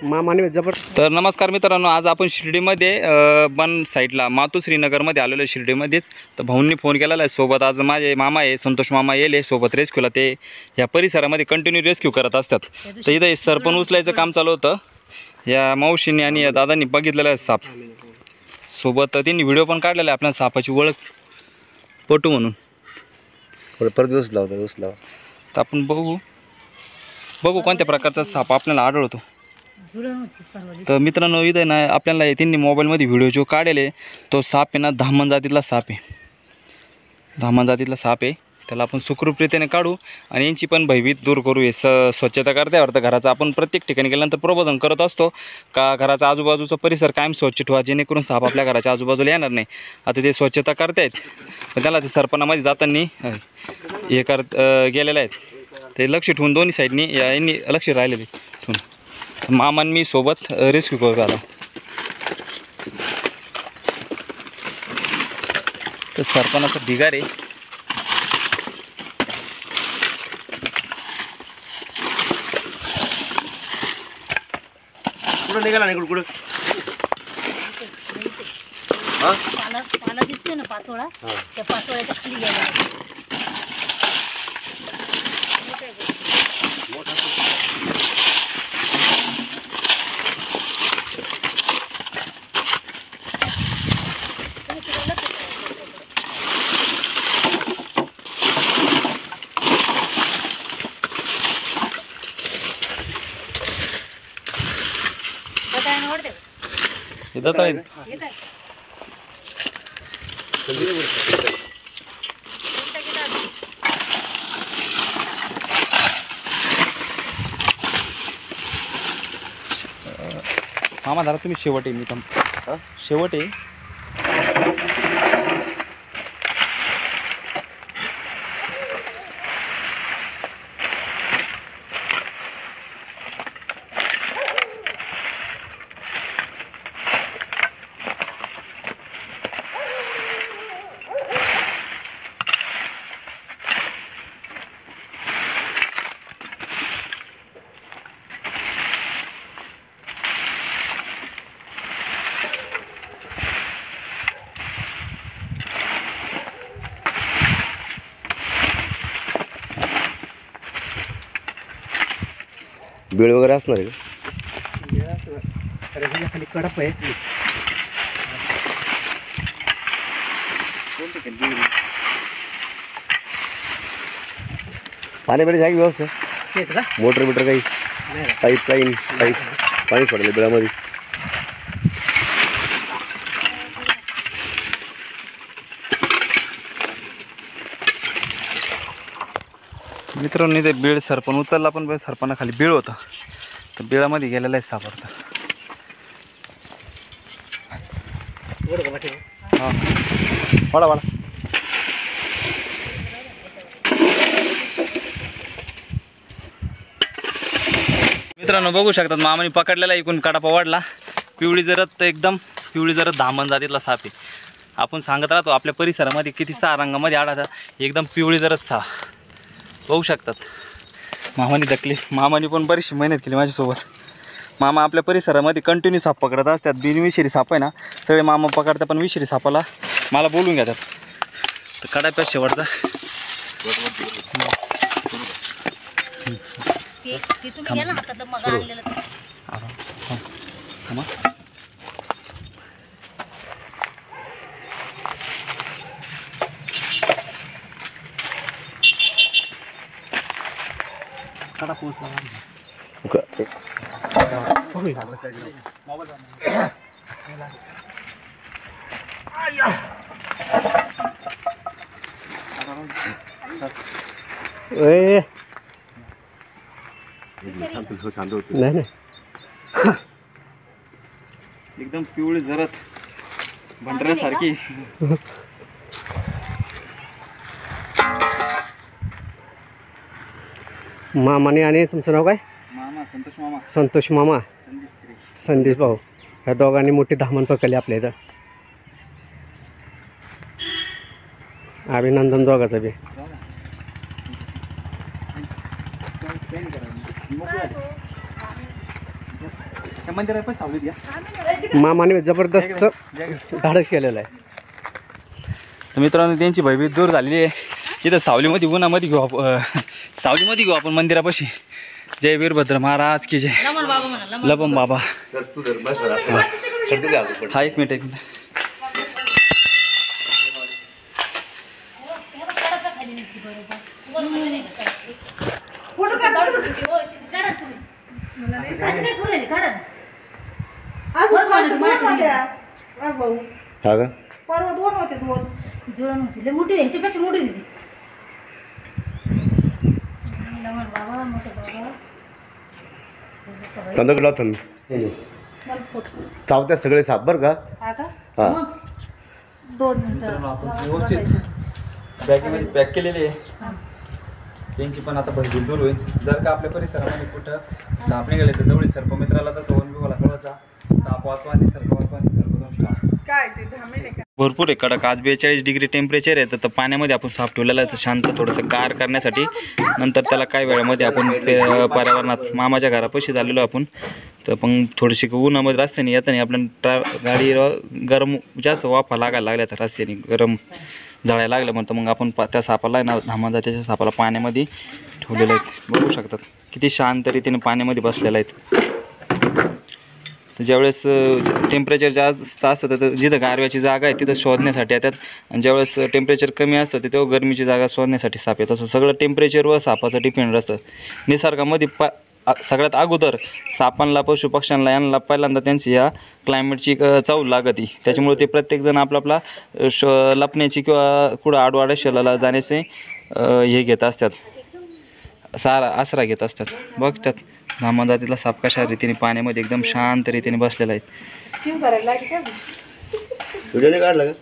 मामाने जबर. तर नमस्कार मित्रांनो, आज आपण शिर्डीमध्ये बन साईडला मातोश्रीनगरमध्ये आलेलो आहे. शिर्डीमध्येच तर भाऊंनी फोन केलेला आहे. सोबत आज माझे मामा आहे, संतोष मामा येले सोबत रेस्क्यूला. ते या परिसरामध्ये कंटिन्यू रेस्क्यू करत असतात. तर इथं सरपण उचलायचं काम चालू होतं. या मावशींनी आणि या दादांनी बघितलेलं आहे साप. सोबत त्यांनी व्हिडिओ पण काढलेला आहे आपल्या सापाची ओळख पटू म्हणून. परत उचलाव. तर आपण बघू कोणत्या प्रकारचा साप आपल्याला आढळतो. तर मित्रांनो, इथं ना आपल्याला त्यांनी मोबाईलमध्ये व्हिडिओ जो काढले तो साप आहे ना धामण जातीतला साप आहे. धामण जातीतला साप आहे. त्याला आपण सुखरूपरीतीने काढू आणि यांची पण भयभीत दूर करू. हे स्वच्छता करतावर तर घराचं आपण प्रत्येक ठिकाणी गेल्यानंतर प्रबोधन करत असतो का घराचा आजूबाजूचा परिसर कायम स्वच्छ ठेवा, जेणेकरून साप आपल्या घराच्या आजूबाजूला येणार नाही. आता ते स्वच्छता करतायत पण त्याला ते सरपणामध्ये जाताना हे गेलेलं आहेत. ते लक्ष ठेवून दोन्ही साईडनी यांनी लक्ष राहिलेले ठेवून मामान मी सोबत रेस्क्यू करू आला. तर सरपणाचा ढिगार आहे. कुठं निघाला नाही कुठं पाला दिसते ना पातोळा, त्या पातोळ्याच्या खाली गेला. मामा जरा तुम्ही शेवट आहे. मी तर शेवट आहे. बेळ वगैरे असणार आहे खाली कडप आहे. पाण्यामध्ये जागी व्यवस्था मोटर बिटर काही पाईप पाणी पडले बेळामध्ये. मित्रांनो, ते बीळ सरपण उचलला पण सरपणाखाली बीळ होता. तर बिळामध्ये गेलेला आहे सापडता. हां वाडा मित्रांनो बघू शकतात मामाने पकडलेला इकून कडापा वाढला. पिवळी जरत एकदम पिवळी जरत धामण जातीतला साप आहे. आपण सांगत राहतो आपल्या परिसरामध्ये किती 6 रंगामध्ये आढळतात. एकदम पिवळी जरत साप बघू शकतात. मामाने पण बरीचशी मेहनत केली माझ्यासोबत. मामा आपल्या परिसरामध्ये कंटिन्यू साप पकडत असतात. बिनविषारी साप आहे ना सगळे मामा पकडतात, पण विषारी सापाला मला बोलून घेतात. तर कडाप्यात शेवटचा कडा पोचला. नाही एकदम पिवळी जरत भंडऱ्यासारखी. मामाने आणि तुमचं नाव काय? मामा संतोष मामा. संतोष मामा, संदेश भाऊ, ह्या दोघांनी मोठी धामण पकडली आपल्या इथं. अभिनंदन दोघाचं बी. त्या मंदिरात पण सावलीत घ्या. मामाने जबरदस्त धाडस केलेलं आहे. तर मित्रांनो त्यांची भयभीत दूर झालेली आहे. इथं सावलीमध्ये उन्हामध्ये घेऊ सावलीमध्ये घेऊ आपण मंदिरापाशी. जय वीरभद्र महाराज की जय. लमन बाबा म्हणा लबम बाबा. हां हा एक मिनिट. का जुळण होती लय मोठी ह्याच्यापेक्षा मोठी होती. लमन बाबा मोठे बाबा तंदक लावतो चावत्या सगळे साप बरं का. हां 2 मिनिटं व्यवस्थित बॅगेमध्ये पॅक केलेली आहे. त्यांची पण आता भरपूर दूर होईल. जर का आपल्या परिसरामध्ये कुठं साप निघाले तर जवळ सर्पमित्राला तसं वन विभागाला कळवायचा. साप वाचवा आणि सर्प वाचवा आणि सर्प दोन स्टार. भरपूर आहे कडक. आज 42 डिग्री टेम्परेचर आहे. तर पाण्यामध्ये आपण साप ठेवलेला आहे शांत थोडंसं गार करण्यासाठी. नंतर त्याला काही वेळामध्ये आपण पर्यावरणात मामाच्या घरापाशी झालेलो आपण. तर पण थोडीशी उन्हामध्ये रस्त्याने येताना आपण गाडी गरम जास्त वाफा लागायला लागल्या तर रस्त्याने गरम जाळायला लागलं म्हणतं मग आपण त्या सापाला ना धामण जातीच्या सापाला पाण्यामध्ये ठेवलेलं आहेत. बघू शकतात किती शांत रीतीने पाण्यामध्ये बसलेलं आहेत. तर ज्यावेळेस टेम्परेचर जास्त असतं तर जिथं गारव्याची जागा आहे तिथं शोधण्यासाठी येतात. आणि ज्यावेळेस टेम्परेचर कमी असतं तर तेव्हा गरमीची जागा शोधण्यासाठी साप येतात. असं सगळं टेम्परेचरवर सापाचं डिपेंड असतं. निसर्गामध्ये सगळ्यात अगोदर सापांना पशुपक्ष्यांना यांना पहिल्यांदा त्यांची या क्लायमेटची चाव लागते. त्याच्यामुळे ते प्रत्येकजण आपला लपण्याची किंवा कुठं आडवाड्या शेलाला जाण्याचे हे घेत असतात. आसरा घेत असतात. बघतात धामण जातीतला साप कशा रीतीने पाण्यामध्ये एकदम शांत रीतीने बसलेला आहे. व्हिडिओने काढला का